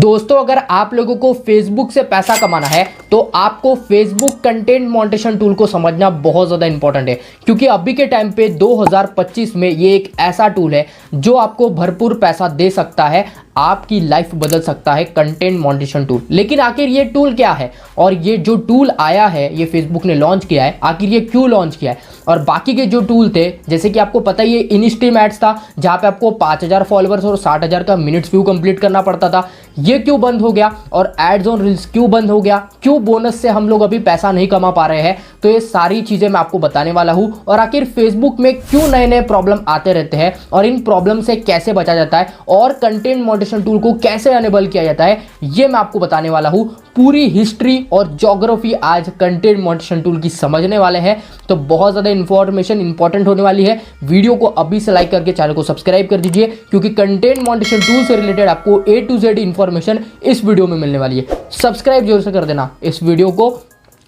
दोस्तों अगर आप लोगों को फेसबुक से पैसा कमाना है तो आपको फेसबुक कंटेंट मॉनिटाइजेशन टूल को समझना बहुत ज़्यादा इंपॉर्टेंट है, क्योंकि अभी के टाइम पे 2025 में ये एक ऐसा टूल है जो आपको भरपूर पैसा दे सकता है, आपकी लाइफ बदल सकता है। Content monetization tool. लेकिन आखिर ये टूल क्या है और ये जो टूल आया है ये फेसबुक ने लॉन्च किया है, आखिर ये क्यों लॉन्च किया है? और बाकी के जो टूल थे, जैसे कि आपको पता ही है इनस्ट्रीम एड्स था जहां पे आपको 5000 फॉलोअर्स और 60,000 का मिनट्स व्यू कंप्लीट करना पड़ता था, ये क्यों बंद हो गया? और एड्स ऑन रील्स क्यों बंद हो गया? क्यों बोनस से हम लोग अभी पैसा नहीं कमा पा रहे हैं? तो ये सारी चीजें मैं आपको बताने वाला हूं। और आखिर फेसबुक में क्यों नए नए प्रॉब्लम आते रहते हैं और इन प्रॉब्लम से कैसे बचा जाता है और कंटेंट मॉनिटाइजेशन टूल को कैसे अनेबल किया जाता है, ये मैं आपको बताने वाला हूं। पूरी हिस्ट्री और ज्योग्राफी आज कंटेंट मॉनिटाइजेशन टूल की समझने वाले हैं, तो बहुत ज्यादा इंफॉर्मेशन इंपॉर्टेंट होने वाली है। वीडियो को अभी से लाइक करके चैनल को सब्सक्राइब कर दीजिए, क्योंकि कंटेंट मॉनिटाइजेशन टूल से रिलेटेड आपको A to Z इंफॉर्मेशन इस वीडियो में मिलने वाली है। सब्सक्राइब जरूर से कर देना इस वीडियो को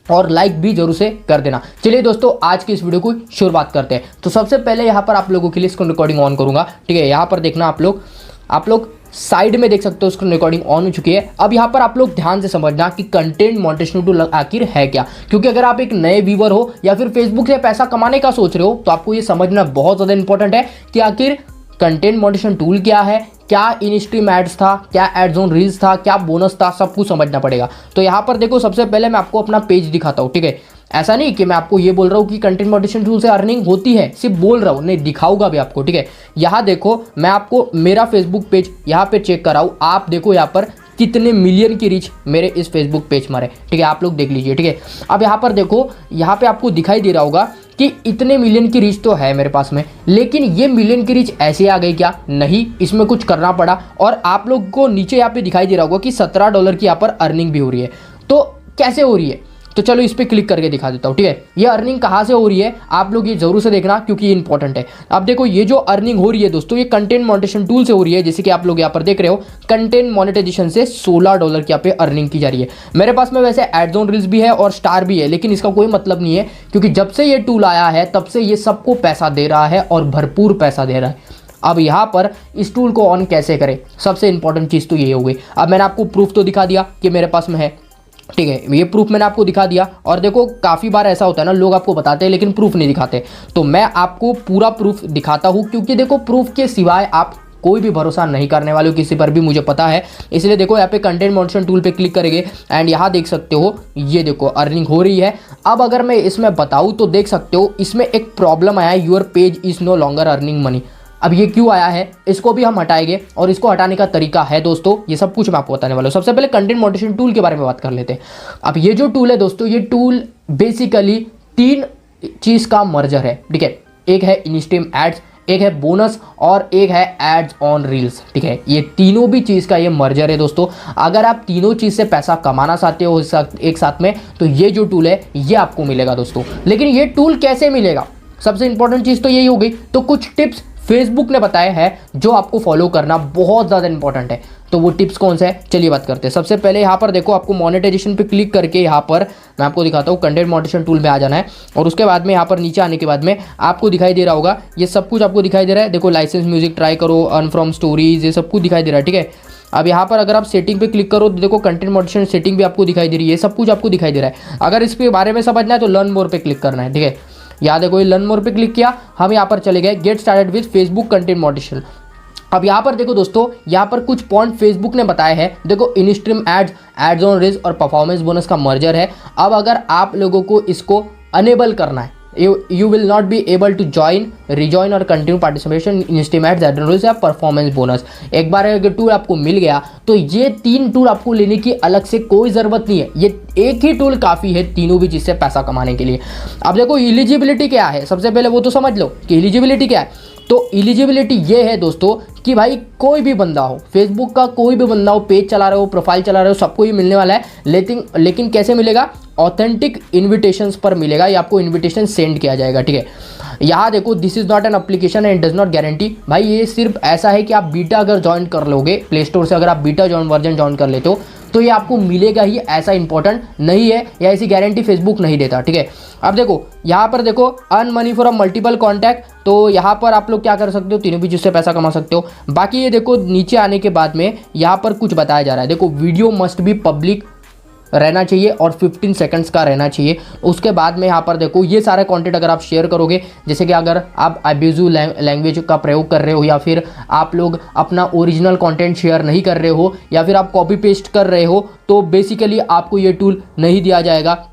और लाइक भी जरूर से कर देना। चलिए दोस्तों आज की इस वीडियो को शुरुआत करते हैं। तो सबसे पहले यहाँ पर आप लोगों के लिए इसको रिकॉर्डिंग ऑन करूंगा, ठीक है। यहाँ पर देखना आप लोग साइड में देख सकते हो उसको रिकॉर्डिंग ऑन हो चुकी है। अब यहाँ पर आप लोग ध्यान से समझना कि कंटेंट मॉनिटाइजेशन टूल आखिर है क्या, क्योंकि अगर आप एक नए व्यूअर हो या फिर फेसबुक से पैसा कमाने का सोच रहे हो तो आपको ये समझना बहुत ज़्यादा इंपॉर्टेंट है कि आखिर कंटेंट मॉनिटाइजेशन टूल क्या है, क्या इन स्ट्रीम एड्स था, क्या एड्स ऑन रील्स था, क्या बोनस था, सब कुछ समझना पड़ेगा। तो यहाँ पर देखो सबसे पहले मैं आपको अपना पेज दिखाता हूँ, ठीक है। ऐसा नहीं कि मैं आपको ये बोल रहा हूँ कि कंटेंट मॉनिटाइजेशन टूल से अर्निंग होती है, सिर्फ बोल रहा हूँ, नहीं दिखाऊंगा भी आपको, ठीक है। यहाँ देखो मैं आपको मेरा फेसबुक पेज यहाँ पे चेक कराऊँ, आप देखो यहाँ पर कितने मिलियन की रीच मेरे इस फेसबुक पेज पर है, ठीक है। आप लोग देख लीजिए, ठीक है। अब यहाँ पर देखो, यहाँ पे आपको दिखाई दे रहा होगा कि इतने मिलियन की रीच तो है मेरे पास में, लेकिन ये मिलियन की रीच ऐसे आ गई क्या? नहीं, इसमें कुछ करना पड़ा। और आप लोग को नीचे यहाँ पे दिखाई दे रहा होगा कि $17 की यहाँ पर अर्निंग भी हो रही है। तो कैसे हो रही है? तो चलो इस पर क्लिक करके दिखा देता हूँ, ठीक है। ये अर्निंग कहाँ से हो रही है आप लोग ये जरूर से देखना, क्योंकि ये इंपॉर्टेंट है। अब देखो ये जो अर्निंग हो रही है दोस्तों, ये कंटेंट मॉनिटाइजेशन टूल से हो रही है। जैसे कि आप लोग यहाँ पर देख रहे हो, कंटेंट मॉनिटाइजेशन से $16 की यहाँ पे अर्निंग की जा रही है। मेरे पास में वैसे एड्स ऑन रील्स भी है और स्टार भी है, लेकिन इसका कोई मतलब नहीं है, क्योंकि जब से ये टूल आया है तब से ये सबको पैसा दे रहा है और भरपूर पैसा दे रहा है। अब यहाँ पर इस टूल को ऑन कैसे करें, सबसे इंपॉर्टेंट चीज़ तो ये हो गई। अब मैंने आपको प्रूफ तो दिखा दिया कि मेरे पास में है, ठीक है। ये प्रूफ मैंने आपको दिखा दिया। और देखो काफ़ी बार ऐसा होता है ना, लोग आपको बताते हैं लेकिन प्रूफ नहीं दिखाते, तो मैं आपको पूरा प्रूफ दिखाता हूँ, क्योंकि देखो प्रूफ के सिवाय आप कोई भी भरोसा नहीं करने वाले हो किसी पर भी, मुझे पता है। इसलिए देखो यहाँ पे कंटेंट मॉनिटाइजेशन टूल पे क्लिक करेंगे एंड यहाँ देख सकते हो, ये देखो अर्निंग हो रही है। अब अगर मैं इसमें बताऊँ तो देख सकते हो इसमें एक प्रॉब्लम आया है, your page is no longer earning money. अब ये क्यों आया है, इसको भी हम हटाएंगे और इसको हटाने का तरीका है दोस्तों, ये सब कुछ मैं आपको बताने वाला हूँ। सबसे पहले कंटेंट मॉनिटाइजेशन टूल के बारे में बात कर लेते हैं। अब ये जो टूल है दोस्तों, ये टूल बेसिकली 3 चीज़ का मर्जर है, ठीक है। एक है इनस्ट्रीम एड्स, एक है बोनस और एक है एड्स ऑन रील्स, ठीक है। ये तीनों भी चीज़ का ये मर्जर है दोस्तों। अगर आप तीनों चीज़ से पैसा कमाना चाहते हो एक साथ में, तो ये जो टूल है ये आपको मिलेगा दोस्तों। लेकिन ये टूल कैसे मिलेगा, सबसे इंपॉर्टेंट चीज़ तो यही हो गई। तो कुछ टिप्स फेसबुक ने बताया है जो आपको फॉलो करना बहुत ज़्यादा इंपॉर्टेंट है। तो वो टिप्स कौन सा है, चलिए बात करते हैं। सबसे पहले यहाँ पर देखो, आपको मोनेटाइजेशन पे क्लिक करके यहाँ पर मैं आपको दिखाता हूँ, कंटेंट मॉनिटाइजेशन टूल में आ जाना है। और उसके बाद में यहाँ पर नीचे आने के बाद में आपको दिखाई दे रहा होगा, ये सब कुछ आपको दिखाई दे रहा है। देखो लाइसेंस म्यूजिक ट्राई करो, अर्न फ्रॉम स्टोरीज, ये सब कुछ दिखाई दे रहा है, ठीक है। अब यहाँ पर अगर आप सेटिंग पे क्लिक करो तो देखो कंटेंट मॉनिटाइजेशन सेटिंग भी आपको दिखाई दे रही है, सब कुछ आपको दिखाई दे रहा है। अगर इसके बारे में समझना है तो लर्न मोर पे क्लिक करना है, ठीक है। यहाँ देखो ये लर्न मोर पे क्लिक किया, हम यहाँ पर चले गए get started with Facebook content monetization. अब यहाँ पर देखो दोस्तों, यहाँ पर कुछ पॉइंट फेसबुक ने बताए हैं। देखो in stream ads, ads on reels और परफॉर्मेंस बोनस का मर्जर है। अब अगर आप लोगों को इसको अनेबल करना है, you will not be able to rejoin और continue participation in stream ads, ads on reels या परफॉर्मेंस बोनस। एक बार अगर टूल आपको मिल गया तो ये 3 टूल आपको लेने की अलग से कोई ज़रूरत नहीं है, ये एक ही टूल काफ़ी है तीनों भी चीज़ से पैसा कमाने के लिए। अब देखो एलिजिबिलिटी क्या है, सबसे पहले वो तो समझ लो कि एलिजिबिलिटी क्या है। तो एलिजिबिलिटी ये है दोस्तों कि भाई कोई भी बंदा हो, फेसबुक का कोई भी बंदा हो, पेज चला रहे हो, प्रोफाइल चला रहे हो, सबको ये मिलने वाला है। लेकिन कैसे मिलेगा, ऑथेंटिक इन्विटेशंस पर मिलेगा, या आपको इन्विटेशन सेंड किया जाएगा, ठीक है। यहाँ देखो this is not an application and does not guarantee. भाई ये सिर्फ ऐसा है कि आप बीटा अगर ज्वाइन कर लोगे प्ले स्टोर से, अगर आप बीटा वर्जन ज्वाइन कर लेते हो तो ये आपको मिलेगा ही, ऐसा इंपॉर्टेंट नहीं है या ऐसी गारंटी फेसबुक नहीं देता, ठीक है। अब देखो यहाँ पर देखो earn money from multiple contact, तो यहाँ पर आप लोग क्या कर सकते हो, तीनों भी जिससे पैसा कमा सकते हो। बाकी ये देखो नीचे आने के बाद में यहाँ पर कुछ बताया जा रहा है, देखो वीडियो मस्ट बी पब्लिक रहना चाहिए और 15 सेकंड्स का रहना चाहिए। उसके बाद में यहाँ पर देखो ये सारे कंटेंट अगर आप शेयर करोगे, जैसे कि अगर आप अब्यूजिव लैंग्वेज का प्रयोग कर रहे हो या फिर आप लोग अपना ओरिजिनल कंटेंट शेयर नहीं कर रहे हो या फिर आप कॉपी पेस्ट कर रहे हो, तो बेसिकली आपको ये टूल नहीं दिया जाएगा।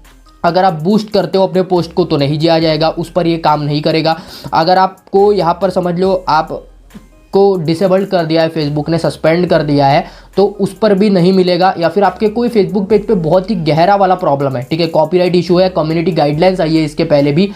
अगर आप बूस्ट करते हो अपने पोस्ट को तो नहीं दिया जाएगा, उस पर ये काम नहीं करेगा। अगर आपको यहाँ पर समझ लो आप को डिसेबल्ड कर दिया है फेसबुक ने, सस्पेंड कर दिया है, तो उस पर भी नहीं मिलेगा। या फिर आपके कोई फेसबुक पेज पे बहुत ही गहरा वाला प्रॉब्लम है, ठीक है, कॉपीराइट इशू है, कम्युनिटी गाइडलाइंस आई है इसके पहले भी,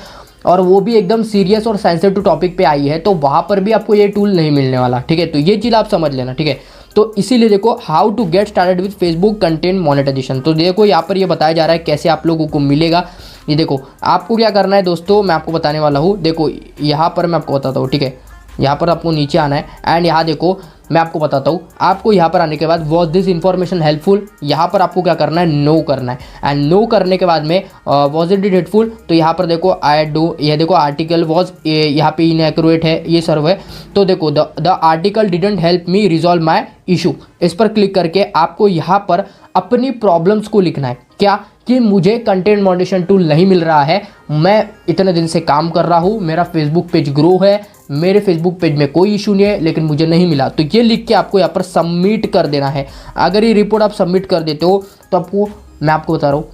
और वो भी एकदम सीरियस और सेंसिटिव टॉपिक पे आई है, तो वहाँ पर भी आपको ये टूल नहीं मिलने वाला, ठीक है। तो ये चीज़ आप समझ लेना, ठीक है। तो इसीलिए देखो how to get started with Facebook content monetisation, तो देखो यहाँ पर ये बताया जा रहा है कैसे आप लोगों को मिलेगा। ये देखो आपको क्या करना है दोस्तों, मैं आपको बताने वाला हूँ। देखो यहाँ पर मैं आपको बताता हूँ, ठीक है, यहाँ पर आपको नीचे आना है एंड यहाँ देखो मैं आपको बताता हूँ। आपको यहाँ पर आने के बाद वॉज दिस इन्फॉर्मेशन हेल्पफुल, यहाँ पर आपको क्या करना है, नो करना है। एंड नो करने के बाद में वॉज इट हेल्पफुल, तो यहाँ पर देखो आई डू, ये देखो आर्टिकल वॉज यहाँ पे इनएक्यूरेट है, ये सर्व है। तो देखो the article didn't help me resolve my issue, इस पर क्लिक करके आपको यहाँ पर अपनी प्रॉब्लम्स को लिखना है, क्या कि मुझे कंटेंट मॉडरेशन टूल नहीं मिल रहा है, मैं इतने दिन से काम कर रहा हूँ, मेरा फेसबुक पेज ग्रो है, मेरे फेसबुक पेज में कोई इशू नहीं है, लेकिन मुझे नहीं मिला। तो ये लिख के आपको यहाँ पर सबमिट कर देना है। अगर ये रिपोर्ट आप सबमिट कर देते हो तो आपको, मैं आपको बता रहा हूँ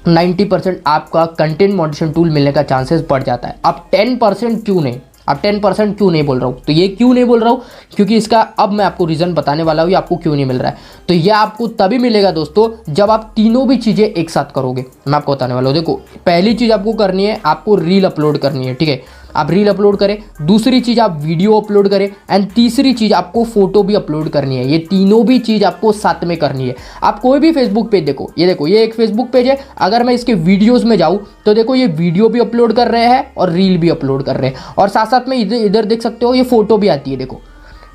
90% आपका कंटेंट मॉडरेशन टूल मिलने का चांसेस बढ़ जाता है। अब 10% क्यों नहीं, अब 10% क्यों नहीं बोल रहा हूँ, तो ये क्यों नहीं बोल रहा हूँ क्योंकि इसका अब मैं आपको रीज़न बताने वाला हूँ ये आपको क्यों नहीं मिल रहा है। तो ये आपको तभी मिलेगा दोस्तों जब आप तीनों भी चीज़ें एक साथ करोगे, मैं आपको बताने वाला हूँ। देखो पहली चीज़ आपको करनी है, आपको रील अपलोड करनी है, ठीक है, आप रील अपलोड करें। दूसरी चीज़ आप वीडियो अपलोड करें एंड तीसरी चीज़ आपको फोटो भी अपलोड करनी है। ये तीनों भी चीज़ आपको साथ में करनी है। आप कोई भी फेसबुक पेज देखो, ये देखो ये एक फेसबुक पेज है, अगर मैं इसके वीडियोस में जाऊँ तो देखो ये वीडियो भी अपलोड कर रहे हैं और रील भी अपलोड कर रहे हैं, और साथ साथ में इधर देख सकते हो ये फोटो भी आती है। देखो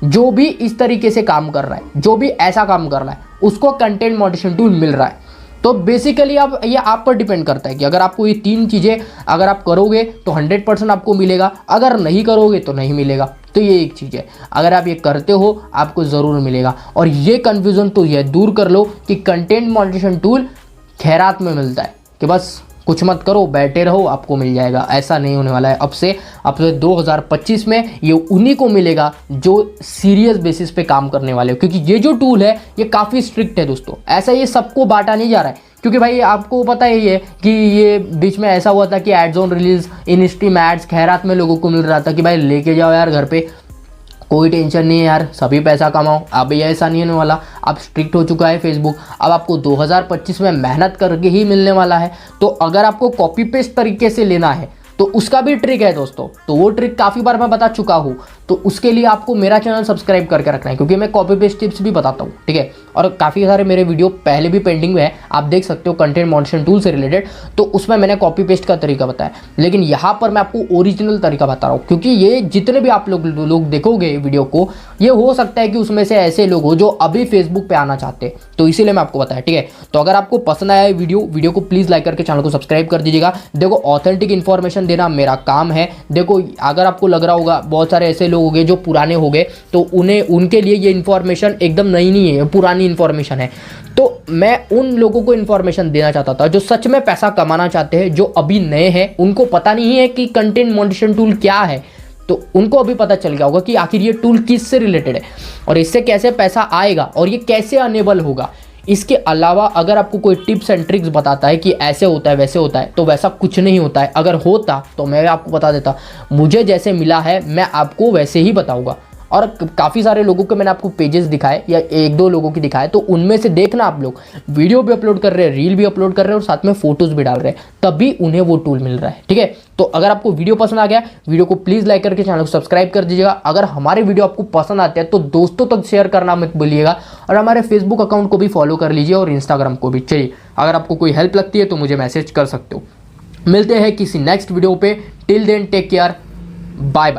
जो भी इस तरीके से काम कर रहा है, जो भी ऐसा काम कर रहा है, उसको कंटेंट मॉडरेशन टूल मिल रहा है। तो बेसिकली अब ये आप पर डिपेंड करता है कि अगर आपको ये तीन चीज़ें अगर आप करोगे तो 100% आपको मिलेगा, अगर नहीं करोगे तो नहीं मिलेगा। तो ये एक चीज़ है, अगर आप ये करते हो आपको ज़रूर मिलेगा। और ये कन्फ्यूज़न तो ये दूर कर लो कि कंटेंट मॉडरेशन टूल खैरात में मिलता है, कि बस कुछ मत करो बैठे रहो आपको मिल जाएगा, ऐसा नहीं होने वाला है। अब से 2025 में ये उन्हीं को मिलेगा जो सीरियस बेसिस पे काम करने वाले हो, क्योंकि ये जो टूल है ये काफ़ी स्ट्रिक्ट है दोस्तों। ऐसा ये सबको बांटा नहीं जा रहा है, क्योंकि भाई आपको पता ही है कि ये बीच में ऐसा हुआ था कि ads on reels in stream ads खैरात में लोगों को मिल रहा था कि भाई लेके जाओ यार घर पे, कोई टेंशन नहीं है यार, सभी पैसा कमाओ। अब ये ऐसा नहीं होने वाला, अब स्ट्रिक्ट हो चुका है फेसबुक। अब आपको 2025 में मेहनत करके ही मिलने वाला है। तो अगर आपको कॉपी पेस्ट तरीके से लेना है तो उसका भी ट्रिक है दोस्तों, तो वो ट्रिक काफ़ी बार मैं बता चुका हूँ। तो उसके लिए आपको मेरा चैनल सब्सक्राइब करके रखना है, क्योंकि मैं कॉपी पेस्ट टिप्स भी बताता हूँ, ठीक है। और काफ़ी सारे मेरे वीडियो पहले भी पेंडिंग में है, आप देख सकते हो कंटेंट मॉडरेशन टूल से रिलेटेड, तो उसमें मैंने कॉपी पेस्ट का तरीका बताया। लेकिन यहाँ पर मैं आपको ओरिजिनल तरीका बता रहा हूँ, क्योंकि ये जितने भी आप लोग देखोगे वीडियो को, ये हो सकता है कि उसमें से ऐसे लोग हो जो अभी फेसबुक पे आना चाहते हैं, तो इसीलिए मैं आपको बताया, ठीक है। तो अगर आपको पसंद आया वीडियो को प्लीज़ लाइक करके चैनल को सब्सक्राइब कर दीजिएगा। देखो ऑथेंटिक इन्फॉर्मेशन देना मेरा काम है। देखो अगर आपको लग रहा होगा बहुत सारे ऐसे लोग हो गए जो पुराने हो गए, तो उनके लिए ये इन्फॉर्मेशन एकदम नई नहीं है, पुरानी इन्फॉर्मेशन है। तो मैं उन लोगों को इन्फॉर्मेशन देना चाहता था जो सच में पैसा कमाना चाहते हैं, जो अभी नए हैं, उनको पता नहीं है कि कंटेंट मॉडरेशन टूल क्या है। तो उनको अभी पता चल गया होगा कि आखिर ये टूल किससे रिलेटेड है और इससे कैसे पैसा आएगा और ये कैसे अनेबल होगा। इसके अलावा अगर आपको कोई टिप्स एंड ट्रिक्स बताता है कि ऐसे होता है वैसे होता है, तो वैसा कुछ नहीं होता है। अगर होता तो मैं आपको बता देता, मुझे जैसे मिला है मैं आपको वैसे ही बताऊंगा। और काफ़ी सारे लोगों के मैंने आपको पेजेस दिखाए या एक दो लोगों की दिखाए, तो उनमें से देखना आप लोग वीडियो भी अपलोड कर रहे हैं, रील भी अपलोड कर रहे हैं और साथ में फोटोज भी डाल रहे हैं, तभी उन्हें वो टूल मिल रहा है, ठीक है। तो अगर आपको वीडियो पसंद आ गया, वीडियो को प्लीज़ लाइक करके चैनल को सब्सक्राइब कर दीजिएगा। अगर हमारे वीडियो आपको पसंद आते हैं तो दोस्तों तक शेयर करना मत भूलिएगा, और हमारे फेसबुक अकाउंट को भी फॉलो कर लीजिए और इंस्टाग्राम को भी। चलिए, अगर आपको कोई हेल्प लगती है तो मुझे मैसेज कर सकते हो। मिलते हैं किसी नेक्स्ट वीडियो पे, till then take care, bye bye.